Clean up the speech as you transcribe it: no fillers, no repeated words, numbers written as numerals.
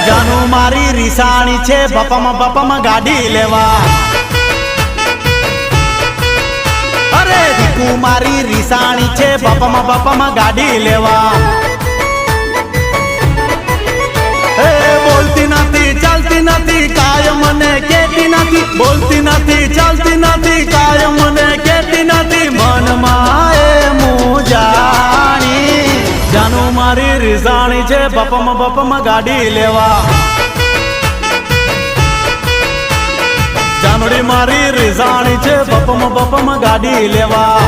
જાનુ મારી રીસાણી છે બપમ ગાડી લેવા અરે દીકુ મારી રીસાણી છે બપમ ગાડી લેવા એ બોલતી નથી ચાલતી નથી કાયમ મને કેતી નથી બોલતી નથી ચાલતી નથી કાયમ મને કેતી નથી મનમાં એ મુજાણી જાનુ મારી રીસાણી છે બપમ ગાડી લેવા જાનુડી મારી રીસાણી છે બપમ ગાડી લેવા